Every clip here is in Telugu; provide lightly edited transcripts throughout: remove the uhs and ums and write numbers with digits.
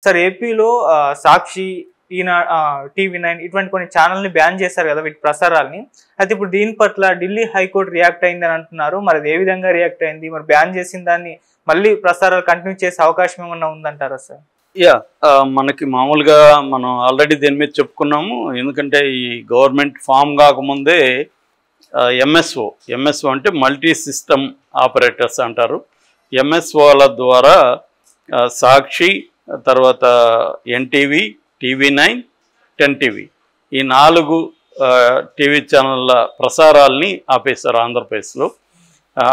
సార్ ఏపీలో సాక్షి, టీవీ9 ఇటువంటి కొన్ని ఛానల్ని బ్యాన్ చేశారు కదా వీటి ప్రసారాలని. అయితే ఇప్పుడు దీని పట్ల ఢిల్లీ హైకోర్టు రియాక్ట్ అయింది అని అంటున్నారు. మరి అది ఏ విధంగా రియాక్ట్ అయింది? మరి బ్యాన్ చేసిన దాన్ని మళ్ళీ ప్రసారాలు కంటిన్యూ చేసే అవకాశం ఏమన్నా ఉందంటారా సార్? యా, మనకి మామూలుగా మనం ఆల్రెడీ దీని మీద చెప్పుకున్నాము. ఎందుకంటే ఈ గవర్నమెంట్ ఫామ్ కాకముందే ఎంఎస్ఓ అంటే మల్టీ సిస్టమ్ ఆపరేటర్స్ అంటారు. ఎంఎస్ఓల ద్వారా సాక్షి, తర్వాత ఎన్టీవీ, టీవీ9, 10 టీవీ ఈ 4 టీవీ ఛానళ్ళ ప్రసారాల్ని ఆపేశారు ఆంధ్రప్రదేశ్లో.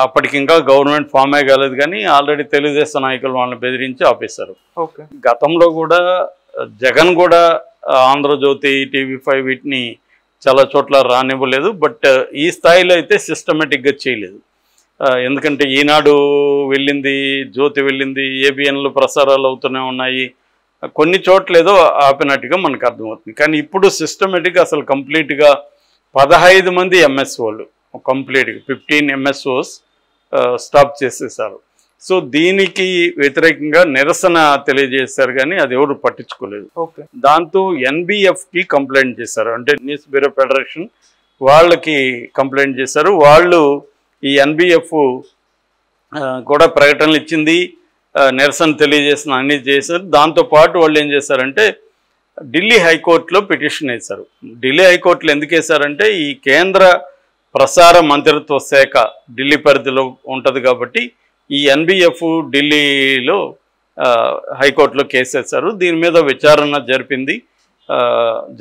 అప్పటికి ఇంకా గవర్నమెంట్ ఫామే కాలేదు కానీ ఆల్రెడీ తెలుగుదేశం నాయకులు వాళ్ళని బెదిరించి ఆపేశారు. ఓకే. గతంలో కూడా జగన్ కూడా ఆంధ్రజ్యోతి, టీవీ5 వీటిని చాలా చోట్ల రానివ్వలేదు. బట్ ఈ స్థాయిలో అయితే సిస్టమేటిక్గా చేయలేదు. ఎందుకంటే ఈనాడు వెళ్ళింది, జ్యోతి వెళ్ళింది, ఏబిఎన్లు ప్రసారాలు అవుతూనే ఉన్నాయి. కొన్ని చోట్ల ఏదో ఆపినట్టుగా మనకు అర్థమవుతుంది. కానీ ఇప్పుడు సిస్టమేటిక్గా అసలు కంప్లీట్గా 15 మంది ఎంఎస్ఓలు కంప్లీట్గా 15 ఎంఎస్ఓస్ స్టాప్ చేసేసారు. సో దీనికి వ్యతిరేకంగా నిరసన తెలియజేశారు కానీ అది ఎవరు పట్టించుకోలేదు. దాంతో ఎన్బిఎఫ్కి కంప్లైంట్ చేశారు, అంటే న్యూస్ బ్యూరో ఫెడరేషన్ వాళ్ళకి కంప్లైంట్ చేశారు. వాళ్ళు ఈ ఎన్బిఎఫ్ కూడా ప్రకటనలు ఇచ్చింది, నిరసన తెలియజేసిన అన్ని చేశారు. దాంతోపాటు వాళ్ళు ఏం చేశారంటే ఢిల్లీ హైకోర్టులో పిటిషన్ వేశారు. ఢిల్లీ హైకోర్టులో ఎందుకు వేశారంటే ఈ కేంద్ర ప్రసార మంత్రిత్వ శాఖ ఢిల్లీ పరిధిలో ఉంటుంది కాబట్టి ఈ ఎన్బిఎఫ్ ఢిల్లీలో హైకోర్టులో కేసు వేశారు. దీని మీద విచారణ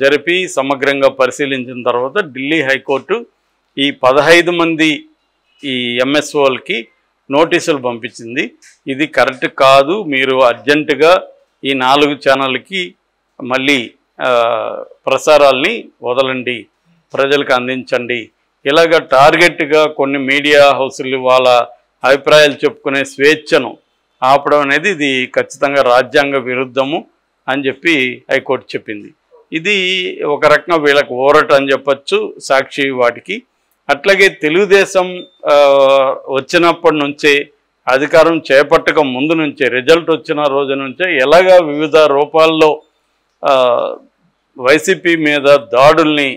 జరిపి సమగ్రంగా పరిశీలించిన తర్వాత ఢిల్లీ హైకోర్టు ఈ 15 మంది ఈ ఎంఎస్ఓలకి నోటీసులు పంపించింది. ఇది కరెక్ట్ కాదు, మీరు అర్జెంటుగా ఈ 4 ఛానళ్ళకి మళ్ళీ ప్రసారాల్ని వదలండి, ప్రజలకు అందించండి. ఇలాగ టార్గెట్గా కొన్ని మీడియా హౌసులు వాళ్ళ అభిప్రాయాలు చెప్పుకునే స్వేచ్ఛను ఆపడం అనేది ఇది ఖచ్చితంగా రాజ్యాంగ విరుద్ధము అని చెప్పి హైకోర్టు చెప్పింది. ఇది ఒక రకంగా వీళ్ళకి ఓరట అని చెప్పచ్చు సాక్షి వాటికి. అట్లాగే తెలుగుదేశం వచ్చినప్పటి నుంచే, అధికారం చేపట్టక ముందు నుంచే, రిజల్ట్ వచ్చిన రోజు నుంచే ఎలాగా వివిధ రూపాల్లో వైసీపీ మీద దాడుల్ని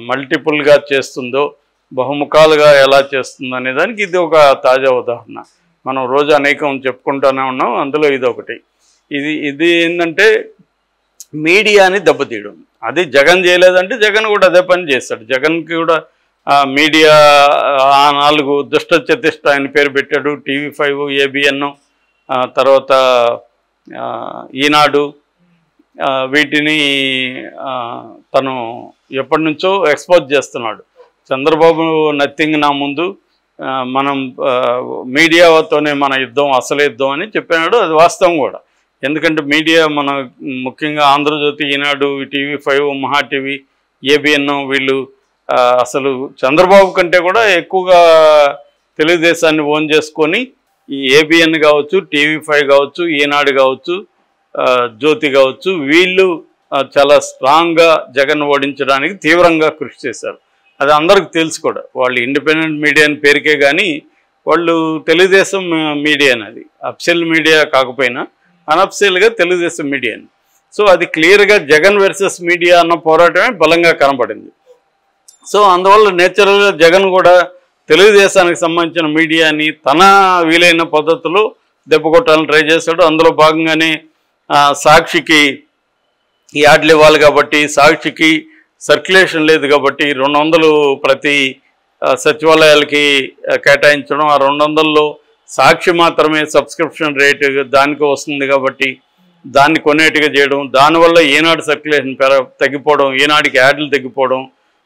మల్టిపుల్గా చేస్తుందో, బహుముఖాలుగా ఎలా చేస్తుందో అనే దానికి ఇది ఒక తాజా ఉదాహరణ. మనం రోజు అనేకం చెప్పుకుంటూనే ఉన్నాం, అందులో ఇది ఒకటి. ఇది ఏంటంటే మీడియాని దెబ్బతీయడం. అది జగన్ చేయలేదంటే జగన్ కూడా అదే పని చేస్తాడు. జగన్కి కూడా మీడియా 4 దుష్ట చతిష్ట ఆయన పేరు పెట్టాడు. టీవీ5, ఏబిఎన్, తర్వాత ఈనాడు, వీటిని తను ఎప్పటి నుంచో ఎక్స్పోజ్ చేస్తున్నాడు. చంద్రబాబు నథింగ్ నా ముందు, మనం మీడియాతోనే మన యుద్ధం అసలు యుద్ధం అని చెప్పినాడు. అది వాస్తవం కూడా. ఎందుకంటే మీడియా మన ముఖ్యంగా ఆంధ్రజ్యోతి, ఈనాడు, టీవీ5, మహా టీవీ, ఏబిఎన్ వీళ్ళు అసలు చంద్రబాబు కంటే కూడా ఎక్కువగా తెలుగుదేశాన్ని ఓన్ చేసుకొని ఈ ఏబిఎన్ కావచ్చు, టీవీ5 కావచ్చు, ఈనాడు కావచ్చు, జ్యోతి కావచ్చు, వీళ్ళు చాలా స్ట్రాంగ్గా జగన్ ఓడించడానికి తీవ్రంగా కృషి చేశారు. అది అందరికి తెలుసు కూడా. వాళ్ళు ఇండిపెండెంట్ మీడియా అని పేరుకే కానీ వాళ్ళు తెలుగుదేశం మీడియా అనేది అఫిషియల్ మీడియా కాకపోయినా అనఫిషియల్గా తెలుగుదేశం మీడియా అని. సో అది క్లియర్గా జగన్ వర్సెస్ మీడియా అన్న పోరాటమే బలంగా కనపడింది. సో అందువల్ల నేచురల్గా జగన్ కూడా తెలుగుదేశానికి సంబంధించిన మీడియాని తన వీలైన పద్ధతిలో దెబ్బకొట్టాలని ట్రై చేశాడు. అందులో భాగంగానే సాక్షికి యాడ్లు ఇవ్వాలి కాబట్టి, సాక్షికి సర్క్యులేషన్ లేదు కాబట్టి 200 ప్రతి సచివాలయాలకి కేటాయించడం, ఆ 200లో సాక్షి మాత్రమే సబ్స్క్రిప్షన్ రేటు దానికి వస్తుంది కాబట్టి దాన్ని కొనేట్టుగా చేయడం, దానివల్ల ఈనాడు సర్క్యులేషన్ తగ్గిపోవడం, ఈనాడికి యాడ్లు తగ్గిపోవడం.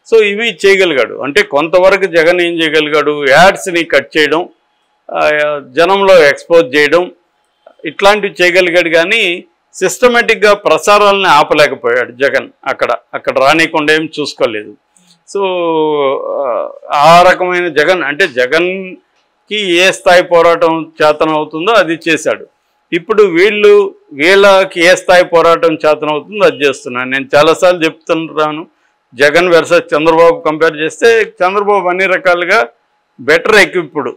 సో ఇవి చేయగలిగాడు. అంటే కొంతవరకు జగన్ ఏం చేయగలిగాడు, యాడ్స్ని కట్ చేయడం, జనంలో ఎక్స్పోజ్ చేయడం, ఇట్లాంటివి చేయగలిగాడు. కానీ సిస్టమేటిక్గా ప్రసారాలని ఆపలేకపోయాడు జగన్. అక్కడ రానికుండా ఏం చూసుకోలేదు. సో ఆ రకమైన జగన్ అంటే జగన్కి ఏ స్థాయి పోరాటం చేతనవుతుందో అది చేశాడు. ఇప్పుడు వీళ్ళకి ఏ స్థాయి పోరాటం చేతనవుతుందో అది చేస్తున్నాను. నేను చాలాసార్లు చెప్తున్నాను, జగన్ వర్సెస్ చంద్రబాబు కంపేర్ చేస్తే చంద్రబాబు అన్ని రకాలుగా బెటర్ ఎక్విప్డ్,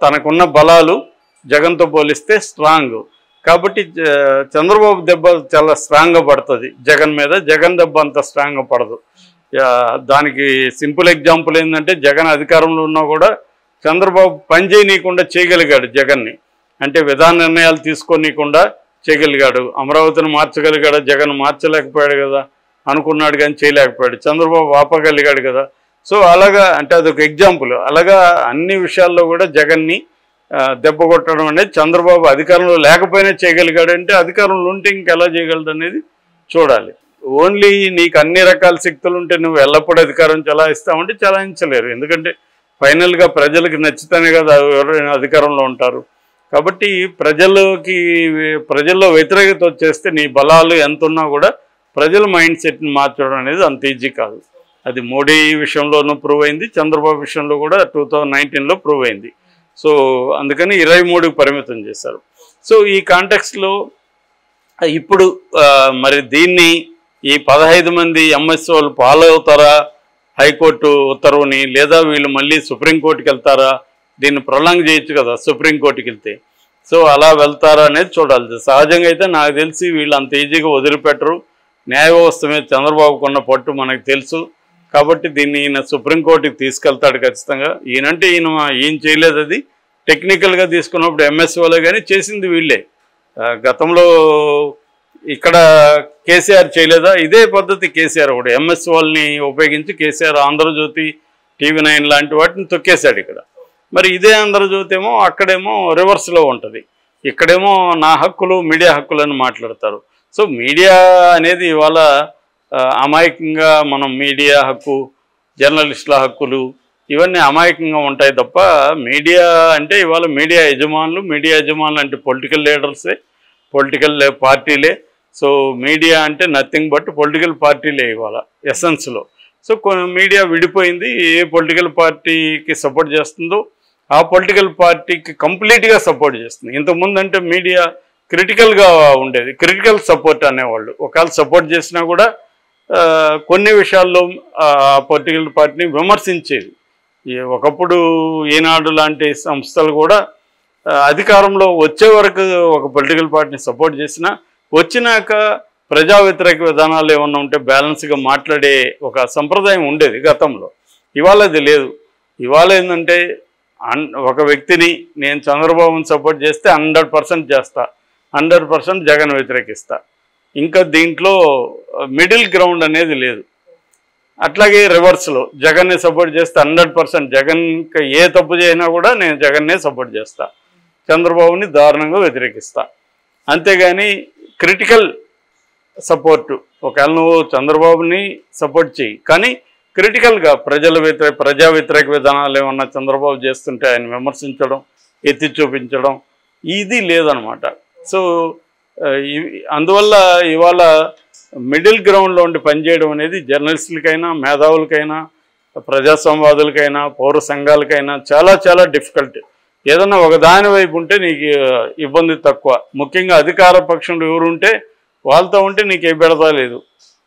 తనకున్న బలాలు జగన్తో పోలిస్తే స్ట్రాంగ్. కాబట్టి చంద్రబాబు దెబ్బ చాలా స్ట్రాంగ్గా పడుతుంది జగన్ మీద, జగన్ దెబ్బ అంత స్ట్రాంగ్గా పడదు. దానికి సింపుల్ ఎగ్జాంపుల్ ఏంటంటే జగన్ అధికారంలో ఉన్నా కూడా చంద్రబాబు పని చేయనీయకుండా చేయగలిగాడు జగన్ని. అంటే విధాన నిర్ణయాలు తీసుకోనీయకుండా చేయగలిగాడు. అమరావతిని మార్చగలిగాడు, జగన్ మార్చలేకపోయాడు కదా, అనుకున్నాడు కానీ చేయలేకపోయాడు. చంద్రబాబు ఆపగలిగాడు కదా. సో అలాగా అంటే అదొక ఎగ్జాంపుల్. అలాగా అన్ని విషయాల్లో కూడా జగన్ని దెబ్బ కొట్టడం అనేది చంద్రబాబు అధికారంలో లేకపోయినా చేయగలిగాడు. అంటే అధికారంలో ఉంటే ఇంకెలా చేయగలడు అనేది చూడాలి. ఓన్లీ నీకు అన్ని రకాల శక్తులు ఉంటే నువ్వు ఎల్లప్పుడూ అధికారం చలాయిస్తావంటే చలాయించలేరు. ఎందుకంటే ఫైనల్గా ప్రజలకు నచ్చితేనే కదా ఎవరైనా అధికారంలో ఉంటారు. కాబట్టి ప్రజల్లో వ్యతిరేకత వచ్చేస్తే నీ బలాలు ఎంత ఉన్నా కూడా ప్రజల మైండ్ సెట్ని మార్చడం అనేది అంత ఈజీ కాదు. అది మోడీ విషయంలోనూ ప్రూవ్ అయింది, చంద్రబాబు విషయంలో కూడా 2019లో ప్రూవ్ అయింది. సో అందుకని 23కి పరిమితం చేశారు. సో ఈ కాంటెక్స్లో ఇప్పుడు మరి దీన్ని ఈ 15 మంది ఎంఎస్ వాళ్ళు ఫాలో అవుతారా హైకోర్టు ఉత్తర్వుని, లేదా వీళ్ళు మళ్ళీ సుప్రీంకోర్టుకి వెళ్తారా? దీన్ని ప్రొలాంగ్ చేయొచ్చు కదా సుప్రీంకోర్టుకి వెళ్తే. సో అలా వెళ్తారా అనేది చూడాలి. సహజంగా అయితే నాకు తెలిసి వీళ్ళు అంత ఈజీగా వదిలిపెట్టరు. న్యాయ వ్యవస్థ మీద చంద్రబాబుకు ఉన్న పట్టు మనకు తెలుసు. కాబట్టి దీన్ని ఈయన సుప్రీంకోర్టుకి తీసుకెళ్తాడు ఖచ్చితంగా. ఈయన చేయలేదు, అది టెక్నికల్గా తీసుకున్నప్పుడు ఎంఎస్ వాళ్ళే, కానీ చేసింది వీళ్ళే. గతంలో ఇక్కడ కేసీఆర్ చేయలేదా? ఇదే పద్ధతి కేసీఆర్ కూడా ఎంఎస్ వాళ్ళని ఉపయోగించి కేసీఆర్ ఆంధ్రజ్యోతి, TV9 లాంటి వాటిని తొక్కేశాడు ఇక్కడ. మరి ఇదే ఆంధ్రజ్యోతి ఏమో అక్కడేమో రివర్స్లో ఉంటుంది. ఇక్కడేమో నా హక్కులు, మీడియా హక్కులు అని మాట్లాడతారు. సో మీడియా అనేది ఇవాళ అమాయకంగా మనం మీడియా హక్కు, జర్నలిస్టుల హక్కులు ఇవన్నీ అమాయకంగా ఉంటాయి తప్ప మీడియా అంటే ఇవాళ మీడియా యజమానులు అంటే పొలిటికల్ లీడర్సే, పొలిటికల్ పార్టీలే. సో మీడియా అంటే నథింగ్ బట్ పొలిటికల్ పార్టీలే ఇవాళ ఎసెన్స్లో. సో మీడియా విడిపోయింది. ఏ పొలిటికల్ పార్టీకి సపోర్ట్ చేస్తుందో ఆ పొలిటికల్ పార్టీకి కంప్లీట్గా సపోర్ట్ చేస్తుంది. ఇంతకుముందు అంటే మీడియా క్రిటికల్గా ఉండేది, క్రిటికల్ సపోర్ట్ అనేవాళ్ళు. ఒకవేళ సపోర్ట్ చేసినా కూడా కొన్ని విషయాల్లో పొలిటికల్ పార్టీని విమర్శించేది. ఒకప్పుడు ఈనాడు లాంటి సంస్థలు కూడా అధికారంలో వచ్చే వరకు ఒక పొలిటికల్ పార్టీని సపోర్ట్ చేసినా వచ్చినాక ప్రజా వ్యతిరేక విధానాలు ఏమన్నా ఉంటే బ్యాలెన్స్గా మాట్లాడే ఒక సంప్రదాయం ఉండేది గతంలో. ఇవాళ అది లేదు. ఇవాళ ఏంటంటే ఒక వ్యక్తిని నేను చంద్రబాబుని సపోర్ట్ చేస్తే 100% చేస్తా, 100% జగన్ వ్యతిరేకిస్తా. ఇంకా దీంట్లో మిడిల్ గ్రౌండ్ అనేది లేదు. అట్లాగే రివర్స్లో జగన్ని సపోర్ట్ చేస్తే 100% జగన్ ఏ తప్పు చేసినా కూడా నేను జగన్నే సపోర్ట్ చేస్తా, చంద్రబాబుని దారుణంగా వ్యతిరేకిస్తా. అంతేగాని క్రిటికల్ సపోర్టు, ఒకవేళ నువ్వు చంద్రబాబుని సపోర్ట్ చేయి కానీ క్రిటికల్గా ప్రజా వ్యతిరేక విధానాలు ఏమన్నా చంద్రబాబు చేస్తుంటే ఆయన విమర్శించడం, ఎత్తి చూపించడం ఇది లేదనమాట. సో అందువల్ల ఇవాళ మిడిల్ గ్రౌండ్లో ఉండి పనిచేయడం అనేది జర్నలిస్టులకైనా, మేధావులకైనా, ప్రజాసంవాదులకైనా, పౌర సంఘాలకైనా చాలా చాలా డిఫికల్ట్. ఏదన్నా ఒక దాని వైపు ఉంటే నీకు ఇబ్బంది తక్కువ. ముఖ్యంగా అధికార పక్షంలో ఎవరుంటే వాళ్ళతో ఉంటే నీకు ఏ బెడదా లేదు.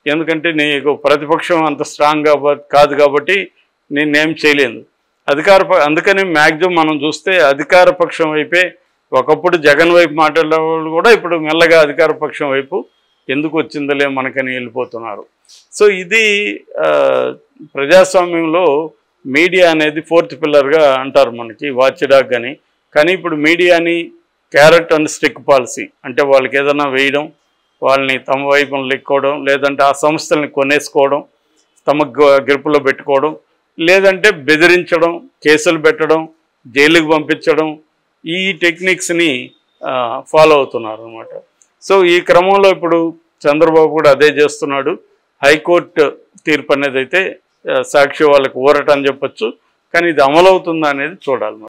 ఎందుకంటే నీకు ప్రతిపక్షం అంత స్ట్రాంగ్ కాదు కాబట్టి నేనేం చేయలేదు. అందుకని మ్యాక్సిమం మనం చూస్తే అధికార పక్షం వైపే, ఒకప్పుడు జగన్ వైపు మాట్లాడే వాళ్ళు కూడా ఇప్పుడు మెల్లగా అధికార పక్షం వైపు ఎందుకు వచ్చిందలే మనకని వెళ్ళిపోతున్నారు. సో ఇది ప్రజాస్వామ్యంలో మీడియా అనేది 4th పిల్లర్గా అంటారు మనకి, వాచ్ డాగ్ అని. కానీ ఇప్పుడు మీడియాని క్యారెట్ అండ్ స్టిక్ పాలసీ అంటే వాళ్ళకి ఏదైనా వేయడం, వాళ్ళని తమ వైపున లెక్కోవడం, లేదంటే ఆ సంస్థల్ని కొనేసుకోవడం, తమ గ్రిప్పులో పెట్టుకోవడం, లేదంటే బెదిరించడం, కేసులు పెట్టడం, జైలుకి పంపించడం, ఈ టెక్నిక్స్ని ఫాలో అవుతున్నారు అన్నమాట. సో ఈ క్రమంలో ఇప్పుడు చంద్రబాబు కూడా అదే చేస్తున్నాడు. హైకోర్టు తీర్పు అనేది అయితే సాక్షి వాళ్ళకి ఊరట అని చెప్పొచ్చు. కానీ ఇది అమలవుతుందా అనేది చూడాలి.